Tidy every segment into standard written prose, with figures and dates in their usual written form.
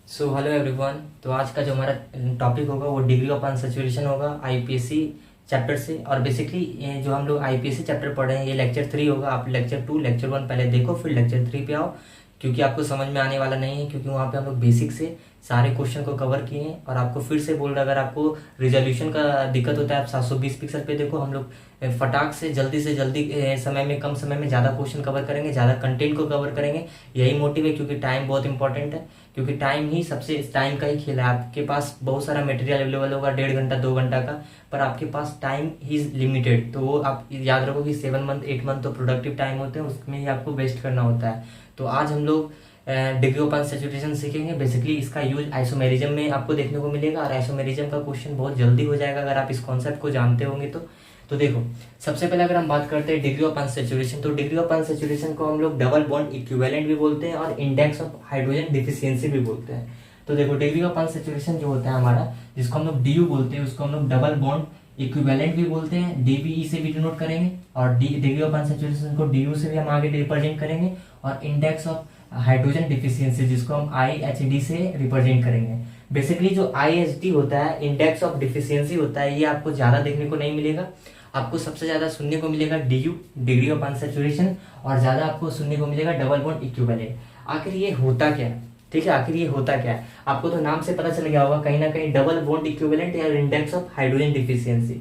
So hello everyone. तो आज का जो हमारा टॉपिक होगा वो डिग्री ऑफ अनसैचुरेशन होगा आईपीएससी चैप्टर से। और बेसिकली ये जो हम लोग आईपीएससी चैप्टर पढ़ रहे हैं ये लेक्चर 3 होगा। आप लेक्चर 2 लेक्चर 1 पहले देखो, फिर लेक्चर 3 पे आओ, क्योंकि आपको समझ में आने वाला नहीं है, क्योंकि वहाँ पे हम लोग बेसिक से सारे क्वेश्चन को कवर किए हैं। और आपको फिर से बोल रहा, अगर आपको रिजोल्यूशन का दिक्कत होता है आप 720 पिक्सल पे देखो। हम लोग फटाक से जल्दी समय में, कम समय में ज़्यादा क्वेश्चन कवर करेंगे, ज़्यादा कंटेंट को कवर करेंगे। यही मोटिव है, क्योंकि टाइम बहुत इंपॉर्टेंट है। क्योंकि टाइम ही सबसे, टाइम का ही खेल है। आपके पास बहुत सारा मटेरियल अवेलेबल होगा 1.5 घंटा 2 घंटा का, पर आपके पास टाइम ही लिमिटेड। तो वो आप याद रखो कि 7 मंथ 8 मंथ तो प्रोडक्टिव टाइम होते हैं, उसमें ही आपको वेस्ट करना होता है। तो आज हम लोग डिग्री ऑफ अनसैचुरेशन सीखेंगे। बेसिकली इसका यूज आइसोमेरिज्म में आपको देखने को मिलेगा, और आइसोमेरिज्म का क्वेश्चन बहुत जल्दी हो जाएगा अगर आप इस कॉन्सेप्ट को जानते होंगे तो देखो, सबसे पहले अगर हम बात करते हैं डिग्री ऑफ अनसैचुरेशन, तो डिग्री ऑफ अनसैचुरेशन को हम लोग डबल बॉन्ड इक्विवेलेंट भी बोलते हैं और इंडेक्स ऑफ हाइड्रोजन डिफिशियंसी भी बोलते हैं। तो देखो, डिग्री ऑफ अनसैचुरेशन जो होता है हमारा, जिसको हम लोग डी बोलते हैं, उसको हम लोग डबल बॉन्ड इक्विवेलेंट भी बोलते हैं, डीबीई से भी डिनोट करेंगे। और डिग्री ऑफ अनसैचुरेशन को डीयू से भी हम आगे रिप्रेजेंट करेंगे। और इंडेक्स ऑफ हाइड्रोजन डिफिशियंसी, जिसको हम आईएचडी से रिप्रेजेंट करेंगे। बेसिकली जो आईएचडी होता है, इंडेक्स ऑफ डिफिशियंसी होता है, ये आपको ज्यादा देखने को नहीं मिलेगा। आपको सबसे ज्यादा सुनने को मिलेगा डीयू, डिग्री ऑफ अनसैचुरेशन, और ज्यादा आपको सुनने को मिलेगा डबल बॉन्ड इक्विवेलेंट। आखिर ये होता क्या है? ठीक है, आखिर ये होता क्या है आपको तो नाम से पता चल गया होगा कहीं ना कहीं, डबल बॉन्ड इक्विवेलेंट या इंडेक्स ऑफ हाइड्रोजन डिफिशियंसी।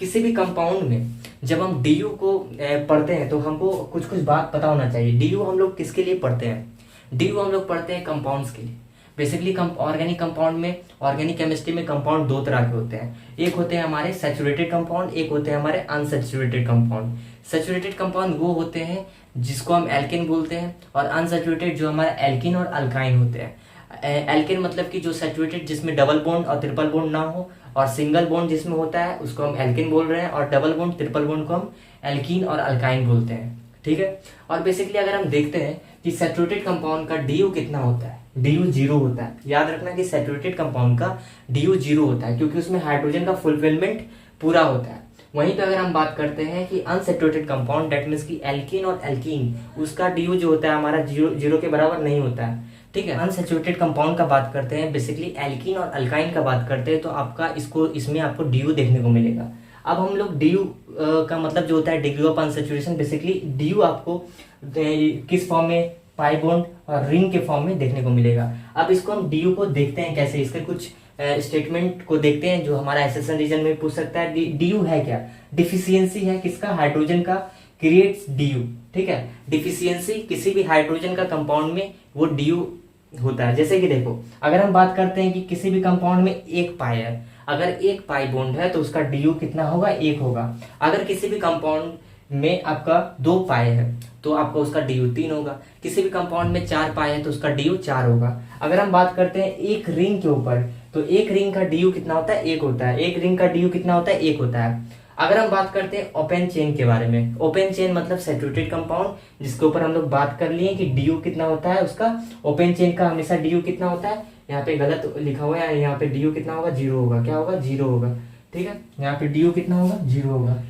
किसी भी कंपाउंड में जब हम डीयू को पढ़ते हैं तो हमको कुछ कुछ बात पता होना चाहिए। डीयू हम लोग किसके लिए पढ़ते हैं? डीयू हम लोग पढ़ते हैं कंपाउंड्स के लिए। बेसिकली ऑर्गेनिक कंपाउंड में, ऑर्गेनिक केमिस्ट्री में कंपाउंड दो तरह के होते हैं। एक होते हैं हमारे सैचुरेटेड कंपाउंड, एक होते हैं हमारे अनसैचुरेटेड कंपाउंड। सैचुरेटेड कंपाउंड वो होते हैं जिसको हम एल्केन बोलते हैं, और अनसैचुरेटेड जो हमारे एल्किन और अल्काइन होते हैं। एल्केन मतलब कि जो सैचुरेटेड, जिसमें डबल बॉन्ड और ट्रिपल बॉन्ड ना हो, और सिंगल बॉन्ड जिसमें होता है उसको हम एल्केन बोल रहे हैं, और डबल बॉन्ड ट्रिपल बॉन्ड को हम एल्कीन और अल्काइन बोलते हैं। ठीक है। और बेसिकली अगर हम देखते हैं कि सैचुरेटेड कंपाउंड का डीयू कितना होता है, डीयू 0 होता है। याद रखना कि सैचुरेटेड कंपाउंड का डीयू 0 होता है, क्योंकि उसमें हाइड्रोजन का फुलफिलमेंट पूरा होता है। वहीं पे अगर हम बात करते हैं कि अनसैचुरेटेड कंपाउंड, डेट मीन्स की एल्कीन और एल्कीन, उसका डीयू जो होता है हमारा 0 के बराबर नहीं होता है। ठीक है। अनसैचुरेटेड कंपाउंड का बात करते हैं, बेसिकली एल्कीन और अल्काइन का बात करते हैं, तो आपका इसमें आपको डीयू देखने को मिलेगा। अब हम लोग डीयू का मतलब जो होता है degree of unsaturation, basically DU आपको किस फॉर्म में, पाई बॉन्ड और रिंग के फॉर्म में देखने को मिलेगा। अब इसको हम डीयू को देखते हैं कैसे, इसके कुछ स्टेटमेंट को देखते हैं जो हमारा एसएसएन रीजन में पूछ सकता है। डीयू है क्या? डिफिशियंसी है किसका? हाइड्रोजन का, क्रिएट्स डीयू। ठीक है। डिफिशियंसी किसी भी हाइड्रोजन का कंपाउंड में वो डीयू होता है। जैसे कि देखो, अगर हम बात करते हैं कि किसी भी कंपाउंड में एक पाई है, अगर एक पाई बॉन्ड है तो उसका डीयू कितना होगा? 1 होगा। अगर किसी भी कंपाउंड में आपका 2 पाए है तो आपका उसका डीयू 3 होगा। किसी भी कंपाउंड में 4 पाए है तो उसका डीयू 4 होगा। अगर हम बात करते हैं एक रिंग के ऊपर, तो एक रिंग का डीयू कितना होता है? 1 होता है। एक रिंग का डीयू कितना होता है? 1 होता है। अगर हम बात करते हैं ओपन चेन के बारे में, ओपन चेन मतलब सैचुरेटेड कंपाउंड, जिसके ऊपर हम लोग बात कर लिए कि डीयू कितना होता है उसका। ओपन चेन का हमेशा डीयू कितना होता है? यहाँ पे गलत लिखा हुआ है, यहाँ पे डीयू कितना होगा? 0 होगा। क्या होगा? 0 होगा। ठीक है। यहाँ पे डीयू कितना होगा? 0 होगा।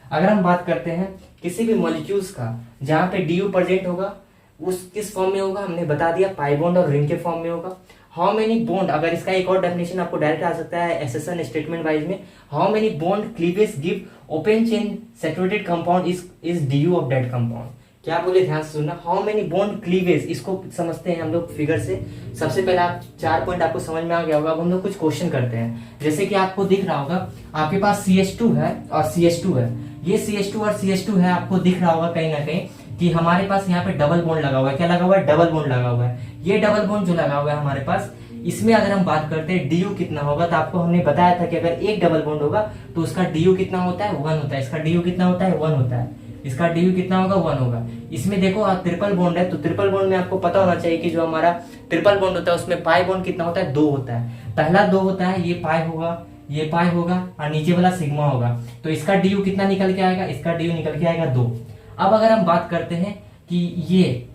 अगर हम बात करते हैं किसी भी मॉलिक्यूल्स का जहां पे डीयू प्रेजेंट होगा, उस किस फॉर्म में होगा? हमने बता दिया, पाई बॉन्ड और रिंग के फॉर्म में होगा। हाउ मेनी बॉन्ड, अगर इसका एक और डेफिनेशन आपको डायरेक्ट आ सकता है एसएसएन स्टेटमेंट वाइज में, how many bond cleavage give open chain saturated compound is DU of that compound. क्या बोले, ध्यान से सुनना। हाउ मेनी बॉन्ड क्लीवेज, इसको समझते हैं हम लोग फिगर से। सबसे पहले आप 4 पॉइंट आपको समझ में आ गया होगा। अब हम लोग कुछ क्वेश्चन करते हैं। जैसे कि आपको दिख रहा होगा, आपके पास CH2 है और CH2 है। ये CH2 और CH2 है, आपको दिख रहा होगा कहीं ना कहीं कि हमारे पास यहाँ पे डबल बॉन्ड लगा हुआ है। क्या लगा हुआ है? डबल बॉन्ड लगा हुआ है। ये डबल बॉन्ड जो लगा हुआ है हमारे पास, इसमें अगर हम बात करते हैं डीयू कितना होगा, तो आपको हमने बताया था कि अगर एक डबल बॉन्ड होगा तो उसका डीयू कितना होता है? 1 होता है। इसका डीयू कितना होता है? 1 होता है। इसका डीयू कितना होगा? 1 होगा। इसमें देखो ट्रिपल बॉन्ड है, तो ट्रिपल बॉन्ड में आपको पता होना चाहिए कि जो हमारा ट्रिपल बॉन्ड होता है उसमें पाई बॉन्ड कितना होता है? 2 होता है। पहला 2 होता है, ये पाई होगा, ये पाई होगा, और नीचे वाला सिग्मा होगा। तो इसका डीयू कितना निकल के आएगा? इसका डीयू निकल के आएगा 2। अब अगर हम बात करते हैं कि ये,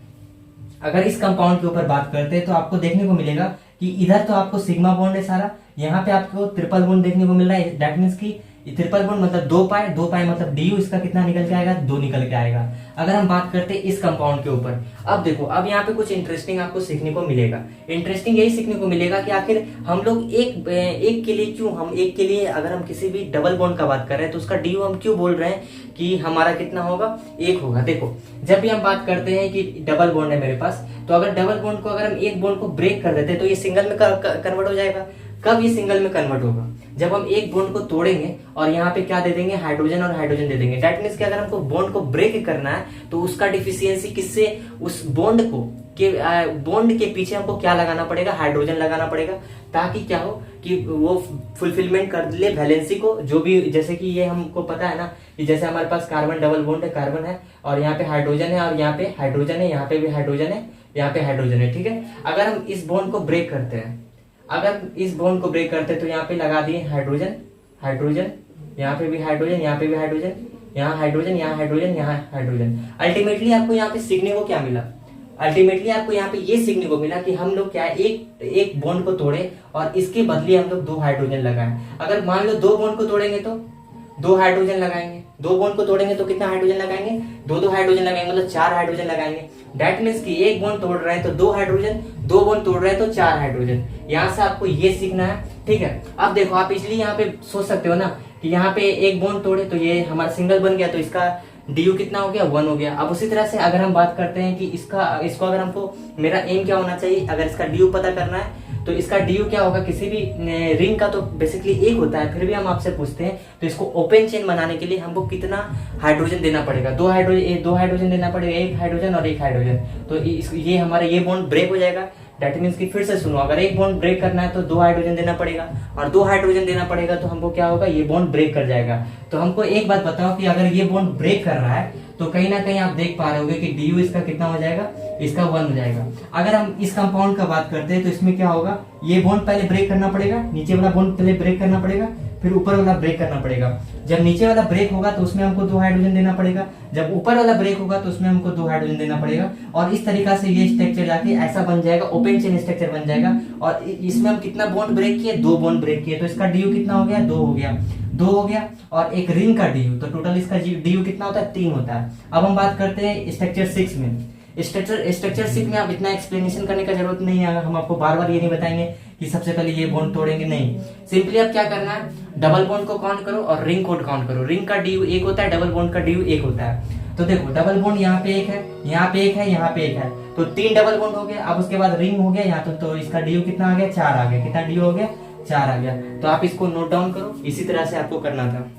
अगर इस कंपाउंड के ऊपर बात करते हैं तो आपको देखने को मिलेगा कि इधर तो आपको सिग्मा बॉन्ड है सारा, यहाँ पे आपको ट्रिपल बॉन्ड देखने को मिल रहा है। दैट मीन्स कि ट्रिपल बॉन्ड मतलब 2 पाई, 2 पाई मतलब डी यू, इसका कितना निकल के आएगा, 2 निकल के आएगा। अगर हम बात करते हैं इस कंपाउंड के ऊपर, अब देखो अब यहाँ पे कुछ इंटरेस्टिंग आपको सीखने को मिलेगा। इंटरेस्टिंग यही सीखने को मिलेगा कि आखिर हम लोग एक के लिए क्यों, हम एक के लिए अगर हम किसी भी डबल बॉन्ड का बात कर रहे हैं तो उसका डी यू हम क्यों बोल रहे हैं कि हमारा कितना होगा, 1 होगा। देखो जब भी हम बात करते हैं कि डबल बॉन्ड है मेरे पास, तो अगर डबल बॉन्ड को अगर हम एक बॉन्ड को ब्रेक कर देते हैं तो ये सिंगल में कन्वर्ट हो जाएगा। कब ये सिंगल में कन्वर्ट होगा, जब हम एक बॉन्ड को तोड़ेंगे और यहाँ पे क्या दे देंगे, हाइड्रोजन और हाइड्रोजन दे देंगे। दैट मीन्स कि अगर हमको बॉन्ड को ब्रेक करना है तो उसका डिफिशियंसी किससे, उस बॉन्ड को के बॉन्ड के पीछे हमको क्या लगाना पड़ेगा, हाइड्रोजन लगाना पड़ेगा, ताकि क्या हो कि वो फुलफिलमेंट कर ले वैलेंसी को। जो भी जैसे कि ये हमको पता है ना कि जैसे हमारे पास कार्बन डबल बॉन्ड है, कार्बन है और यहाँ पे हाइड्रोजन है और यहाँ पे हाइड्रोजन है, यहाँ पे भी हाइड्रोजन है, यहाँ पे हाइड्रोजन है, ठीक है। अगर हम इस बॉन्ड को ब्रेक करते हैं, अगर इस बॉन्ड को ब्रेक करते हैं तो यहाँ पे लगा दिए हाइड्रोजन, हाइड्रोजन, यहाँ पे भी हाइड्रोजन, यहाँ पे भी हाइड्रोजन, यहाँ हाइड्रोजन, यहाँ हाइड्रोजन, यहाँ हाइड्रोजन। अल्टीमेटली आपको यहाँ पे सीखने को क्या मिला, अल्टीमेटली आपको यहाँ पे ये सीखने को मिला कि हम लोग क्या है, एक बॉन्ड को तोड़े और इसके बदले हम लोग 2 हाइड्रोजन लगाएं। अगर मान लो 2 बॉन्ड को तोड़ेंगे तो 2 हाइड्रोजन लगाएंगे, 2 बॉन्ड को तोड़ेंगे तो कितना हाइड्रोजन लगाएंगे, 2 हाइड्रोजन लगाएंगे, मतलब 4 हाइड्रोजन लगाएंगे। दैट मीन्स कि एक बॉन्ड तोड़ रहे हैं तो 2 हाइड्रोजन, 2 बॉन्ड तोड़ रहे हैं तो 4 हाइड्रोजन। यहाँ से आपको ये सीखना है, ठीक है। अब देखो आप इसलिए यहाँ पे सोच सकते हो ना कि यहाँ पे एक बॉन्ड तोड़े तो ये हमारा सिंगल बन गया, तो इसका डी यू कितना हो गया, 1 हो गया। अब उसी तरह से अगर हम बात करते हैं कि इसको अगर हमको, मेरा एम क्या होना चाहिए, अगर इसका डी यू पता करना है तो इसका डी यू क्या होगा, किसी भी रिंग का तो बेसिकली 1 होता है, फिर भी हम आपसे पूछते हैं तो इसको ओपन चेन बनाने के लिए हमको कितना हाइड्रोजन देना पड़ेगा, 2 हाइड्रोजन देना पड़ेगा, 1 हाइड्रोजन और 1 हाइड्रोजन। तो ये हमारा ये बॉन्ड ब्रेक हो जाएगा। दैट मीन्स कि फिर से सुनो, अगर एक बॉन्ड ब्रेक करना है तो 2 हाइड्रोजन देना पड़ेगा और 2 हाइड्रोजन देना पड़ेगा तो हमको क्या होगा, ये बॉन्ड ब्रेक कर जाएगा। तो हमको एक बात बताओ कि अगर ये बॉन्ड ब्रेक कर रहा है तो कहीं ना कहीं आप देख पा रहे होगे कि डी यू इसका कितना हो जाएगा, इसका 1 हो जाएगा। अगर हम इस कंपाउंड का बात करते हैं तो इसमें क्या होगा, ये बॉन्ड पहले ब्रेक करना पड़ेगा, नीचे वाला बॉन्ड पहले ब्रेक करना पड़ेगा, फिर ऊपर वाला ब्रेक करना पड़ेगा। जब नीचे वाला ब्रेक होगा तो उसमें हमको 2 हाइड्रोजन देना पड़ेगा, जब ऊपर वाला ब्रेक होगा तो उसमें हमको 2 हाइड्रोजन देना पड़ेगा। और इस तरीका से ये स्ट्रक्चर जाके ऐसा बन जाएगा, ओपन चेन स्ट्रक्चर बन जाएगा। और इसमें हम कितना बॉन्ड ब्रेक किए, 2 बॉन्ड ब्रेक किए, तो इसका डी यू कितना हो गया, 2 हो गया, 2 हो गया। और एक रिंग का डी यू, तो टोटल इसका डी यू कितना होता है, 3 होता है। अब हम बात करते हैं स्ट्रक्चर 6 में। स्ट्रक्चर 6 में आप इतना एक्सप्लेनेशन करने का जरूरत नहीं है, हम आपको बार बार ये नहीं बताएंगे कि सबसे पहले ये बॉन्ड तोड़ेंगे, नहीं। सिंपली आप क्या करना है, डबल बॉन्ड को काउंट करो और रिंग को काउंट करो। रिंग का डी यू 1 होता है, डबल बॉन्ड का डी यू 1 होता है। तो देखो डबल बॉन्ड यहाँ पे 1 है, यहाँ पे 1 है, यहाँ पे 1 है, तो 3 डबल बॉन्ड हो गया। अब उसके बाद रिंग हो गया यहाँ तो इसका डी यू कितना आ गया, 4 आ गया। कितना डी यू हो गया, 4 आ गया। तो आप इसको नोट डाउन करो, इसी तरह से आपको करना था।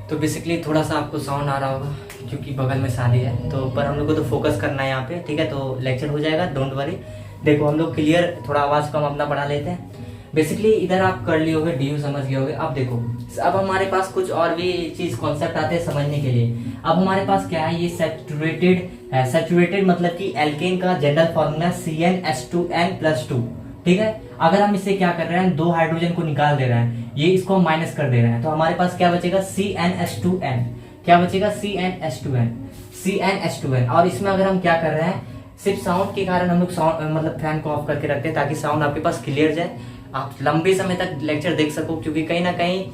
तो बेसिकली थोड़ा सा आपको साउंड आ रहा होगा क्योंकि बगल में शादी है, तो पर हम लोग को तो फोकस करना है यहाँ पे, ठीक है। तो लेक्चर हो जाएगा, डोंट वरी। देखो हम लोग क्लियर, थोड़ा आवाज कम अपना बढ़ा लेते हैं। बेसिकली इधर आप कर लिए होगे, डी यू समझ गए होगे। अब देखो अब हमारे पास कुछ और भी चीज कॉन्सेप्ट आते हैं समझने के लिए। अब हमारे पास क्या है, ये सैचुरेटेड है। सैचुरेटेड मतलब कि एल्केन का जनरल फॉर्मूला CnH2n+2, ठीक है। अगर हम इससे क्या कर रहे हैं, 2 हाइड्रोजन को निकाल दे रहे हैं, ये इसको माइनस कर दे रहे हैं, तो हमारे पास क्या बचेगा, CnH2n। क्या बचेगा, CnH2n। और इसमें अगर हम क्या कर रहे हैं, सिर्फ साउंड के कारण हम लोग साउंड मतलब फैन को ऑफ करके रखते हैं ताकि साउंड आपके पास क्लियर जाए, आप लंबे समय तक लेक्चर देख सको। क्योंकि कहीं ना कहीं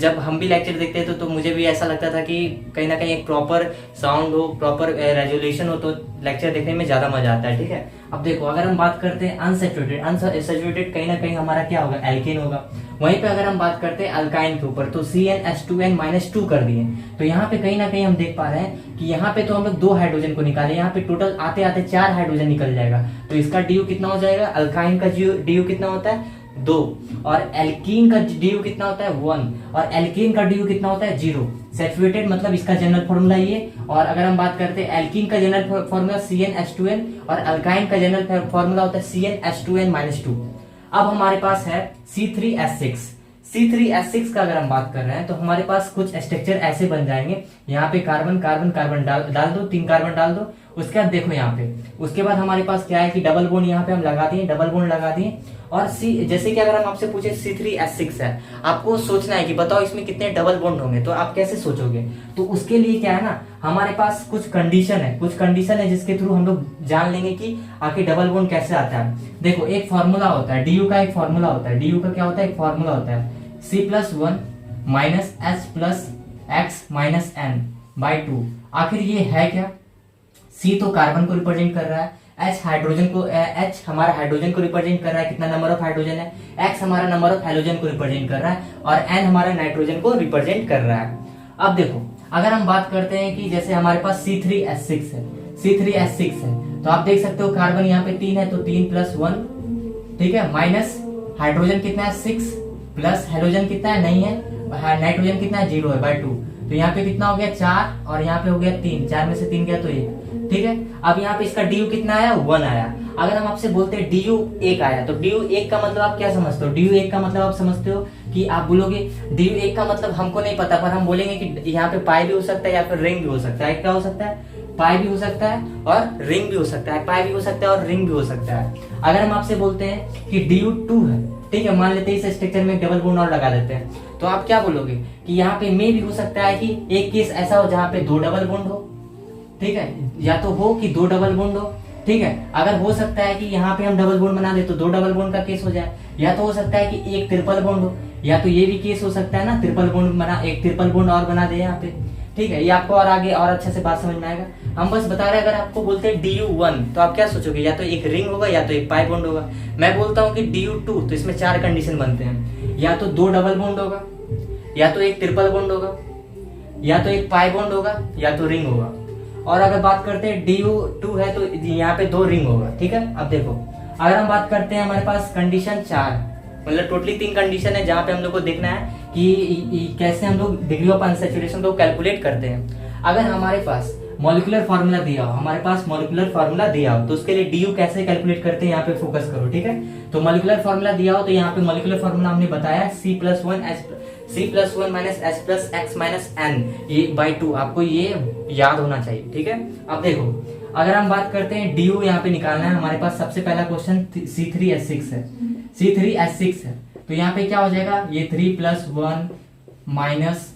जब हम भी लेक्चर देखते हैं तो मुझे भी ऐसा लगता था कि कहीं ना कहीं एक प्रॉपर साउंड हो, प्रॉपर रेजोल्यूशन हो, तो लेक्चर देखने में ज्यादा मजा आता है, ठीक है। अब देखो अगर हम बात करते हैं अनसैचुरेटेड कहीं ना कहीं हमारा क्या होगा, एल्केन होगा। वहीं पे अगर हम बात करते हैं अल्काइन के ऊपर, तो CnH2n-2 कर दिए। तो यहाँ पे कहीं ना कहीं हम देख पा रहे हैं कि यहाँ पे तो हम लोग 2 हाइड्रोजन को निकाले, यहाँ पे टोटल आते आते 4 हाइड्रोजन निकल जाएगा। तो इसका डी यू कितना हो जाएगा, अल्काइन का डी यू कितना होता है, 2, और एल्कीन का डी यू कितना होता है, 1, और एल्कीन का डी यू कितना होता है, 0। सैचुरेटेड मतलब इसका जनरल फॉर्मूला ये। और अगर हम बात करते हैं एल्कीन का जनरल फॉर्मूला CnH2n और अल्काइन का जनरल फॉर्मूला होता है CnH2n-2। अब हमारे पास है C3H6। C3H6 का अगर हम बात कर रहे हैं तो हमारे पास कुछ स्ट्रक्चर ऐसे बन जाएंगे, यहाँ पे कार्बन कार्बन कार्बन डाल दो, 3 कार्बन डाल दो। उसके बाद देखो यहाँ पे, उसके बाद हमारे पास क्या है कि डबल बॉन्ड यहाँ पे हम लगा दिए, डबल बॉन्ड लगा दिए। और जैसे कि अगर हम आपसे पूछे C3H6 है, आपको सोचना है कि बताओ इसमें कितने डबल बॉन्ड होंगे, तो आप कैसे सोचोगे। तो उसके लिए क्या है ना, हमारे पास कुछ कंडीशन है जिसके थ्रू हम लोग जान लेंगे कि आखिर डबल बॉन्ड कैसे आता है। देखो एक फॉर्मूला होता है, डी यू का एक फॉर्मूला होता है, डी यू का क्या होता है, एक फॉर्मूला होता है C+1 minus H plus X minus N by two. आखिर ये है क्या? सी तो कार्बन को रिप्रेजेंट कर रहा है, एच हाइड्रोजन को, एच हमारा हाइड्रोजन को रिप्रेजेंट कर रहा है, कितना नंबर ऑफ हाइड्रोजन है, एक्स हमारा नंबर ऑफ हाइड्रोजन को रिप्रेजेंट कर रहा है, और एन हमारा नाइट्रोजन को रिप्रेजेंट कर रहा है। अब देखो, अगर हम बात करते हैं कि जैसे हमारे पास C3H6 है, C3H6 है, तो आप देख सकते हो कार्बन यहाँ पे 3 है, तो 3 प्लस 1, ठीक है, माइनस हाइड्रोजन कितना है 6, प्लस हाइड्रोजन कितना है, नहीं है, नाइट्रोजन कितना है 0 है, बाई 2। तो यहाँ पे कितना हो गया 4, और यहाँ पे हो गया 3, 4 में से 3 गया तो 1, ठीक है। अब यहाँ पे इसका DU कितना आया, 1 आया। अगर हम आपसे बोलते हैं DU 1 आया, तो DU 1 का मतलब आप क्या समझते हो? DU 1 का मतलब आप समझते हो कि आप बोलोगे DU 1 का मतलब हमको नहीं पता, पर हम बोलेंगे कि यहाँ पे पाई भी हो सकता है या फिर रिंग भी हो सकता है। क्या हो सकता है? पाई भी हो सकता है और रिंग भी हो सकता है, पाई भी हो सकता है और रिंग भी हो सकता है। अगर हम आपसे बोलते हैं कि DU 2 है, ठीक है, मान लेते हैं इस स्ट्रक्चर में डबल बॉन्ड और लगा देते हैं, तो आप क्या बोलोगे कि यहाँ पे में भी हो सकता है कि एक केस ऐसा हो जहाँ पे 2 डबल बॉन्ड हो, ठीक है, या तो हो कि 2 डबल बॉन्ड हो, ठीक है। अगर हो सकता है कि यहाँ पे हम डबल बॉन्ड बना दे तो 2 डबल बॉन्ड का केस हो जाए, या तो हो सकता है कि एक ट्रिपल बॉन्ड हो, या तो ये भी केस हो सकता है ना, ट्रिपल बॉन्ड बना, एक ट्रिपल बॉन्ड और बना दे यहाँ पे, ठीक है। ये आपको और आगे और अच्छे से बात समझ में आएगा। हम बस बता रहे हैं, अगर आपको बोलते हैं DU1 तो आप क्या सोचोगे? या तो एक रिंग होगा या तो एक पाई बॉन्ड होगा। मैं बोलता हूँ कि DU2, तो इसमें 4 कंडीशन बनते हैं, या तो 2 डबल बॉन्ड होगा, या तो एक ट्रिपल बॉन्ड होगा, या तो एक पाई बॉन्ड होगा, या तो रिंग होगा। और अगर बात करते हैं DU2 है तो यहाँ पे 2 रिंग होगा, ठीक है। अब देखो, अगर हम बात करते हैं हमारे पास कंडीशन 4, मतलब टोटली 3 कंडीशन है जहाँ पे हम लोग को देखना है कि कैसे हम लोग डिग्री ऑफ अनसैचुरेशन को कैलकुलेट करते हैं। अगर हमारे पास मॉलिक्यूलर फार्मूला दिया हो, हमारे पास मॉलिक्यूलर फार्मूला दिया हो, तो उसके लिए DU कैसे कैलकुलेट करते हैं यहाँ पे फोकस करो, ठीक है। तो मॉलिक्यूलर फार्मूला दिया हो तो यहाँ पे मॉलिक्यूलर फार्मूला हमने बताया C+1 minus H plus X minus N, ये बाई 2, आपको ये याद होना चाहिए, ठीक है। अब देखो, अगर हम बात करते हैं DU यहाँ पे निकालना है, हमारे पास सबसे पहला क्वेश्चन C3H6 है, C3H6 है, तो यहाँ पे क्या हो जाएगा, ये 3 प्लस 1 माइनस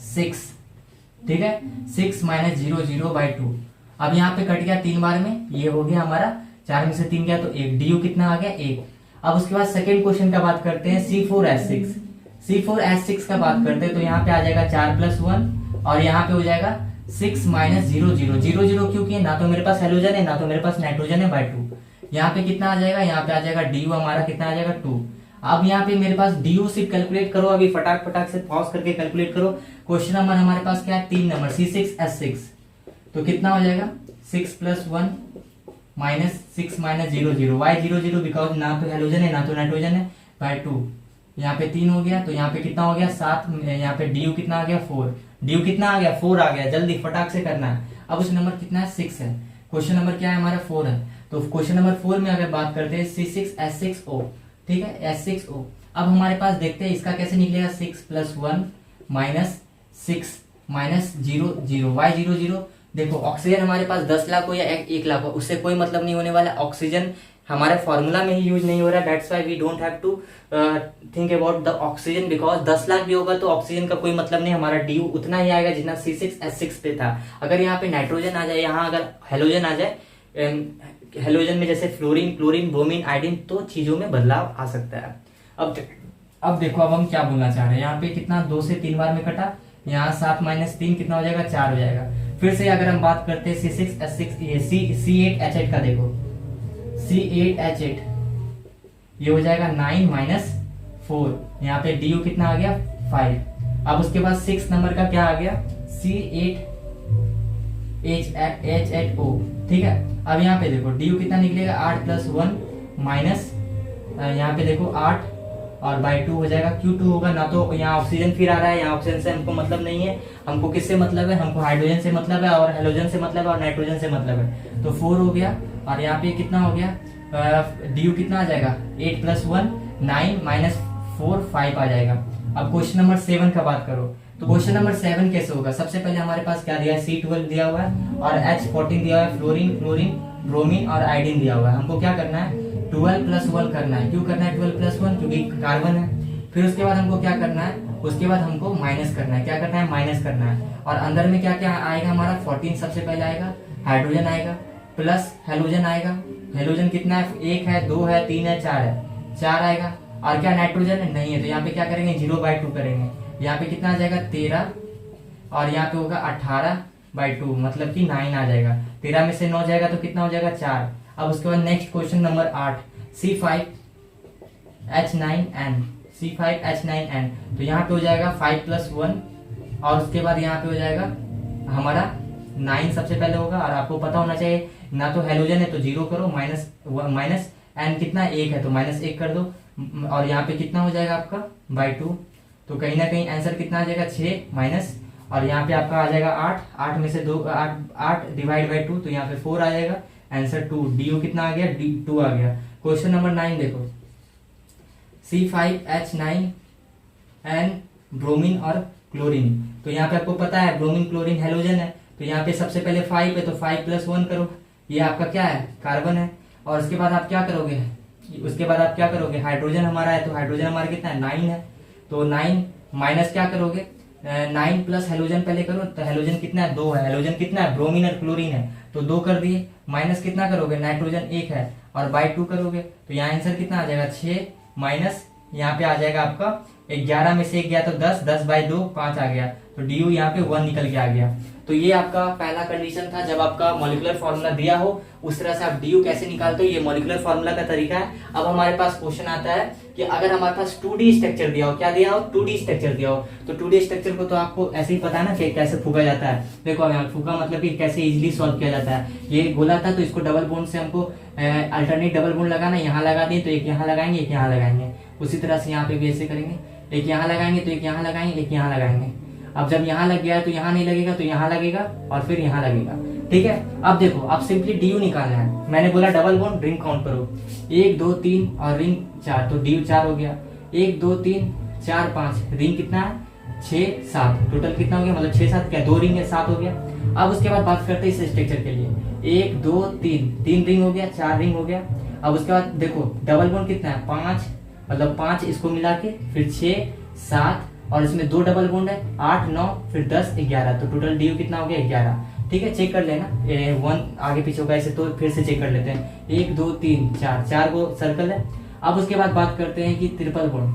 6, ठीक है, 6 माइनस 0 0 बाई 2। अब यहाँ पे कट गया 3 बार में, ये हो गया हमारा 4 में से 3 गया तो 1, DU कितना आ गया 1। अब उसके बाद सेकेंड क्वेश्चन का बात करते हैं C4H6 का बात करते हैं, तो यहाँ पे आ जाएगा 4 प्लस 1, और यहाँ पे हो जाएगा 6 माइनस 0 0 0 0, क्योंकि ना तो मेरे पास हाइड्रोजन है ना तो मेरे पास नाइट्रोजन है, बाई 2। यहाँ पे कितना आ जाएगा, यहाँ पे आ जाएगा DU हमारा कितना आ जाएगा 2। अब यहाँ पे मेरे पास DU सिर्फ कैलकुलेट करो, अभी फटाक से पॉज करके कैलकुलेट करो। क्वेश्चन नंबर हमारे पास क्या है, 3 नंबर C6H6, तो कितना हो जाएगा 6 plus 1 minus 6 minus 0 0, Y 0 0, because ना तो हाइड्रोजन है ना तो नाइट्रोजन है, बाई 2। यहाँ पे 3 हो गया, तो यहाँ पे कितना हो गया 7, यहाँ पे DU कितना आ गया 4, DU कितना आ गया 4 आ गया, जल्दी फटाक से करना है। अब उस नंबर कितना है 6 है, क्वेश्चन नंबर क्या है हमारा 4 है, तो क्वेश्चन नंबर 4 में अगर बात करते हैं C6H6O, ठीक है, H6O। अब हमारे पास देखते हैं इसका कैसे निकलेगा, 6 प्लस 1 माइनस 6 माइनस 0 0, वाई 0 0। देखो, ऑक्सीजन हमारे पास 10 लाख हो या 1 लाख हो, उससे कोई मतलब नहीं होने वाला। ऑक्सीजन हमारे फॉर्मूला में ही यूज नहीं हो रहा है, that's why we don't have to think about the oxygen, because 10 lakh भी होगा तो ऑक्सीजन का कोई मतलब नहीं, हमारा DU उतना ही आएगा जितना C6H6 पे था। अगर यहाँ पे नाइट्रोजन आ जाए, यहाँ अगर हेलोजन आ जाए, हेलोजन में जैसे फ्लोरीन, क्लोरीन, ब्रोमीन, आयोडीन, तो चीजों में बदलाव आ सकता है। अब देखो, अब हम क्या बोलना चाह रहे हैं, यहाँ पे कितना 2 से 3 बार में कटा, यहाँ 7 माइनस 3 कितना हो जाएगा 4 हो जाएगा। फिर से अगर हम बात करते हैं C6H6 C8H8 का, देखो C8H8 ये हो जाएगा 9 माइनस 4, यहाँ पे DU कितना आ गया 5। अब उसके बाद 6 नंबर का क्या आ गया C8H8O, ठीक है। अब यहाँ पे देखो DU कितना निकलेगा 8 प्लस 1 माइनस, यहाँ पे देखो 8 और बाई 2 हो जाएगा, क्यों 2 होगा, ना तो यहाँ ऑक्सीजन फिर आ रहा है, यहाँ ऑक्सीजन से हमको मतलब नहीं है, हमको किससे मतलब है, हमको हाइड्रोजन से मतलब है, और हेलोजन से मतलब है, और नाइट्रोजन से मतलब है, तो 4 हो गया। और यहाँ पे कितना हो गया, DU कितना आ जाएगा 8 प्लस 1 9 माइनस 4 5 आ जाएगा। अब क्वेश्चन नंबर 7 का बात करो, तो क्वेश्चन नंबर 7 कैसे होगा, सबसे पहले हमारे पास क्या दिया है, C12 दिया हुआ है और H14 दिया हुआ है, फ्लोरीन, क्लोरीन, ब्रोमीन और आयोडीन दिया हुआ है। हमको क्या करना है 12 प्लस 1 करना है। क्यों करना है 12 प्लस 1, क्योंकि कार्बन है। फिर उसके बाद हमको क्या करना है, उसके बाद हमको माइनस करना है। क्या करना है, माइनस करना है। और अंदर में क्या क्या आएगा हमारा 14 सबसे पहले आएगा, हाइड्रोजन आएगा, प्लस हेलोजन आएगा। हेलोजन कितना है, 1 है, 2 है, 3 है, 4 है, 4 आएगा। और क्या नाइट्रोजन है, नहीं है, तो यहाँ पे क्या करेंगे 0/2 करेंगे। यहाँ पे कितना आ जाएगा 13 और यहाँ पे होगा 18/2 मतलब कि 9 आ जाएगा। 13 में से 9 जाएगा तो कितना हो जाएगा 4। अब उसके बाद next question number 8 C5H9N C5H9N तो यहाँ पे हो जाएगा 5 + 1 और उसके बाद यहाँ पे हो जाएगा हमारा 9 सबसे पहले होगा। और आपको पता होना चाहिए ना तो हेलोजन है तो 0 करो, माइनस एन कितना 1 है तो -1 कर दो और यहाँ पे कितना हो जाएगा आपका /2। तो कहीं ना कहीं आंसर कितना आ जाएगा 6 माइनस और यहाँ पे आपका आ जाएगा 8 में से 8 डिवाइड 2 तो यहाँ पे 4 आ जाएगा आंसर 2। डी कितना आ गया 2 आ गया। क्वेश्चन नंबर 9 देखो C5H9N ब्रोमीन और क्लोरीन। तो यहाँ पे आपको पता है ब्रोमीन क्लोरीन हेलोजन है तो यहाँ पे सबसे पहले 5 है तो 5 + 1 करो, ये आपका क्या है कार्बन है। और उसके बाद आप क्या करोगे हाइड्रोजन हमारा है तो हाइड्रोजन हमारा कितना है 9 है तो 9 माइनस क्या करोगे 9 प्लस हेलोजन पहले करो तो हेलोजन कितना है 2 है। हेलोजन कितना है ब्रोमीन और क्लोरीन है तो 2 कर दिए, माइनस कितना करोगे नाइट्रोजन 1 है और /2 करोगे तो यहाँ आंसर कितना आ जाएगा 6 माइनस यहाँ पे आ जाएगा आपका 11 में से 1 गया तो 10, 10/2 5 आ गया तो डी यहाँ पे 1 निकल के आ गया। तो ये आपका पहला कंडीशन था जब आपका मॉलिक्यूलर फॉर्मूला दिया हो उस तरह से आप डी कैसे निकालते हो, ये मॉलिक्यूलर फॉर्मूला का तरीका है। अब हमारे पास क्वेश्चन आता है कि अगर हमारे पास 2D स्ट्रक्चर दिया हो, क्या दिया हो 2D स्ट्रक्चर दिया हो तो 2D स्ट्रक्चर को तो आपको ऐसे ही पता है ना कि कैसे फूका जाता है। देखो फूका मतलब कि कैसे इजीली सॉल्व किया जाता है। ये गोला था तो इसको डबल बॉन्ड से हमको अल्टरनेट डबल बॉन्ड लगाना, यहाँ लगा दिए तो एक यहाँ लगाएंगे एक यहाँ लगाएंगे। उसी तरह से यहाँ पे भी ऐसे करेंगे, एक यहाँ लगाएंगे तो एक यहाँ लगाएंगे एक यहाँ लगाएंगे। अब जब यहाँ लग गया है तो यहाँ नहीं लगेगा तो यहाँ लगेगा और फिर यहाँ लगेगा, ठीक है। अब देखो अब सिंपली डी निकालना है। मैंने बोला डबल बॉन्ड रिंग काउंट करो 1 2 3 और रिंग 4 तो डी 4 हो गया। 1 2 3 4 5 रिंग कितना है 6 7 टोटल कितना हो गया मतलब 6 7 क्या 2 रिंग है 7 हो गया। अब उसके बाद बात करते हैं इस स्ट्रक्चर के लिए 1 2 3 रिंग हो गया 4 रिंग हो गया। अब उसके बाद देखो डबल बॉन्ड कितना है 5 मतलब 5 इसको मिला के फिर 6 7 और इसमें 2 डबल बॉन्ड है 8 9 फिर 10 11 तो टोटल डी कितना हो गया 11, ठीक है। चेक कर लेना 1 आगे पीछे होगा ऐसे तो फिर से चेक कर लेते हैं 1 2 3 4 को सर्कल है। अब उसके बाद बात करते हैं कि ट्रिपल बॉन्ड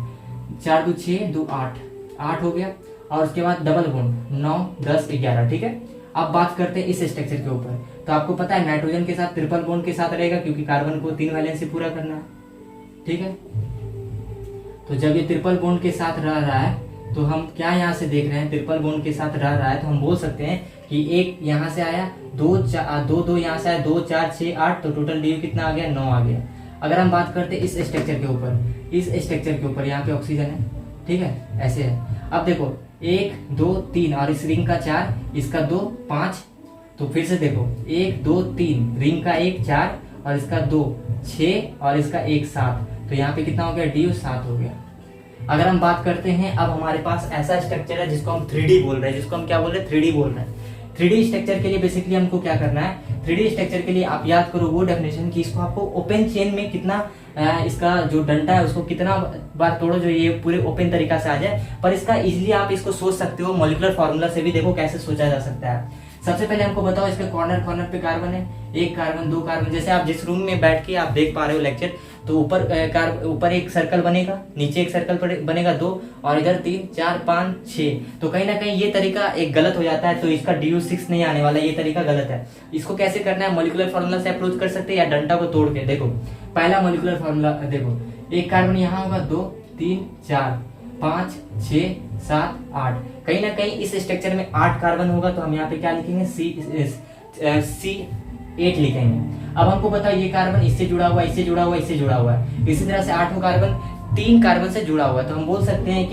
4 2 6 2 8 हो गया और उसके बाद डबल बॉन्ड 9 10 11, ठीक है। अब बात करते हैं इस स्ट्रक्चर के ऊपर। तो आपको पता है नाइट्रोजन के साथ ट्रिपल बॉन्ड के साथ रहेगा क्योंकि कार्बन को 3 वैलेंसी पूरा करना है, ठीक है। तो जब ये ट्रिपल बॉन्ड के साथ रह रहा है तो हम क्या यहाँ से देख रहे हैं ट्रिपल बॉन्ड के साथ रह रहा है तो हम बोल सकते हैं कि एक यहाँ से आया 2 2 यहाँ से आया 2 4 6 8 तो टोटल डी कितना आ गया 9 आ गया। अगर हम बात करते हैं इस स्ट्रक्चर के ऊपर, इस स्ट्रक्चर के ऊपर यहाँ पे ऑक्सीजन है, ठीक है ऐसे है। अब देखो 1 2 3 और इस रिंग का 4 इसका 2 5 तो फिर से देखो 1 2 3 रिंग का 1 4 और इसका 2 6 और इसका 1 7 तो यहाँ पे कितना हो गया डी 7 हो गया। अगर हम बात करते हैं अब हमारे पास ऐसा स्ट्रक्चर है जिसको हम 3D बोल रहे हैं, जिसको हम क्या बोल रहे हैं 3D बोल रहे हैं। 3D स्ट्रक्चर के लिए बेसिकली हमको क्या करना है 3D स्ट्रक्चर के लिए आप याद करो वो डेफिनेशन कि इसको आपको ओपन चेन में कितना इसका जो डंडा है उसको कितना बार तोड़ो जो ये पूरे ओपन तरीका से आ जाए। पर इसका इजिली आप इसको सोच सकते हो मॉलिक्यूलर फॉर्मूला से भी, देखो कैसे सोचा जा सकता है। सबसे पहले हमको बताओ इसके कॉर्नर पे कार्बन है, 1 कार्बन 2 कार्बन। जैसे आप जिस रूम में बैठ के आप देख पा रहे हो लेक्चर तो ऊपर एक सर्कल बनेगा, नीचे एक सर्कल बनेगा 2 और इधर 3 4 5 6 तो कहीं ना कहीं ये तरीका एक गलत हो जाता है तो इसका डी 6 नहीं आने वाला, ये तरीका गलत है। इसको कैसे करना है मॉलिक्यूलर फॉर्मूला से अप्रोच कर सकते हैं या डंडा को तोड़ के। देखो पहला मॉलिक्यूलर फॉर्मूला देखो 1 कार्बन यहाँ होगा 2 3 4 5 6 7 8 कहीं ना कहीं इस स्ट्रक्चर में 8 कार्बन होगा तो हम यहाँ पे क्या लिखेंगे C8 लिखेंगे। अब हमको पता है ये कार्बन इससे जुड़ा हुआ इससे जुड़ा हुआ इससे जुड़ा हुआ है, इसी तरह से 8वां कार्बन 3 कार्बन से जुड़ा हुआ है तो हम बोल सकते हैं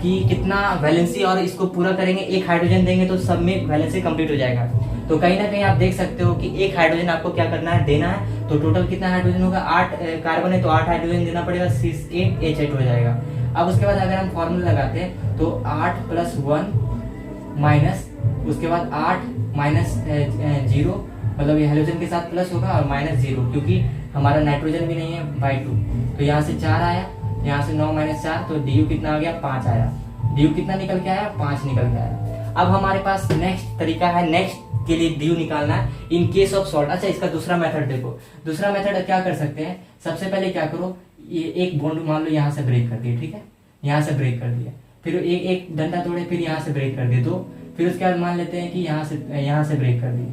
कि कितना वैलेंसी और इसको पूरा करेंगे 1 हाइड्रोजन देंगे तो सब में वैलेंसी कंप्लीट हो जाएगा। तो कहीं ना कहीं आप देख सकते हो कि 1 हाइड्रोजन आपको क्या करना है देना है तो टोटल कितना हाइड्रोजन होगा 8 कार्बन है तो 8 हाइड्रोजन देना पड़ेगा C8H8 हो जाएगा। अब उसके बाद अगर हम फॉर्मूला लगाते हैं तो 8 + 1 माइनस उसके बाद 8 माइनस 0 मतलब ये हेलोजन के साथ प्लस होगा और -0 क्योंकि हमारा नाइट्रोजन भी नहीं है /2 तो यहाँ से 4 आया, यहाँ से 9 - 4 तो डी कितना आ गया 5 आया। डी कितना निकल के आया 5 निकल के आया। अब हमारे पास नेक्स्ट तरीका है, नेक्स्ट के लिए डी निकालना है इन केस ऑफ सॉल्ट। अच्छा इसका दूसरा मेथड देखो, दूसरा मेथड क्या कर सकते हैं सबसे पहले क्या करो ये एक बॉन्ड मान लो यहाँ से ब्रेक कर दिया, ठीक है यहाँ से ब्रेक कर दिया फिर एक एक डंडा तोड़े, फिर यहाँ से ब्रेक कर दिए 2, फिर उसके बाद मान लेते हैं कि यहाँ से ब्रेक कर दिए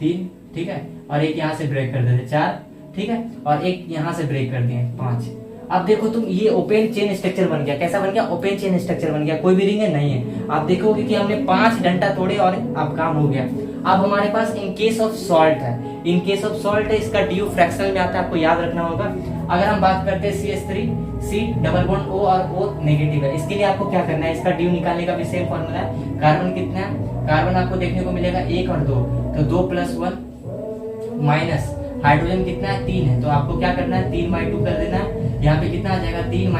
3, ठीक है, और एक यहाँ से ब्रेक कर देते 4, ठीक है, और एक यहाँ से ब्रेक कर दिए 5। अब देखो तुम, ये ओपन चेन स्ट्रक्चर बन गया। कैसा बन गया? ओपन चेन स्ट्रक्चर बन गया। कोई भी रिंग है नहीं है। आप देखोगे कि हमने 5 डंडा तोड़े और अब काम हो गया। अब हमारे पास इन केस ऑफ सॉल्ट है, इन केस ऑफ सॉल्ट है, इसका ड्यू फ्रैक्शनल में आता है, आपको याद रखना होगा। अगर हम बात करते हैं CH3, C double bond O और O नेगेटिव है, इसके लिए आपको क्या करना है? इसका ड्यू निकालने का भी सेम फॉर्मूला है। कार्बन कितना है? कार्बन आपको देखने को मिलेगा 1 और 2, तो 2 + 1 माइनस हाइड्रोजन कितना है? 3 है, तो आपको क्या करना है? 3/2 कर देना है। यहाँ पे कितना आ जाएगा? 3 -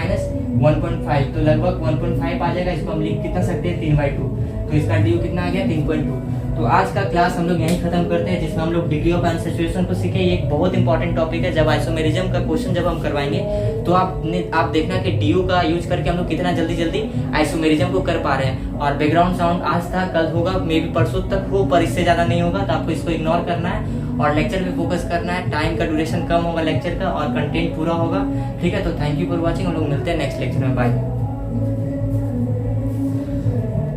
1.5, तो लगभग 1.5 आ जाएगा। इसको हम लिख कितना सकते हैं? 3/2, तो इसका ड्यू कितना आ गया? 3.2। तो आज का क्लास हम लोग यहीं खत्म करते हैं, जिसमें हम लोग डिग्री ऑफ अनसैचुरेशन को सीखे। ये एक बहुत इंपॉर्टेंट टॉपिक है। जब आइसोमेरिज्म का क्वेश्चन जब हम करवाएंगे तो आप देखना कि ड्यू का यूज करके हम लोग कितना जल्दी आइसोमेरिज्म को कर पा रहे हैं। और बैकग्राउंड साउंड आज था, कल होगा, मे बी परसों तक हो, पर इससे ज्यादा नहीं होगा, तो आपको इसको इग्नोर करना है और लेक्चर पे फोकस करना है। टाइम का ड्यूरेशन कम होगा लेक्चर का और कंटेंट पूरा होगा, ठीक है। तो थैंक यू फॉर वॉचिंग। हम लोग मिलते हैं नेक्स्ट लेक्चर में। बाय।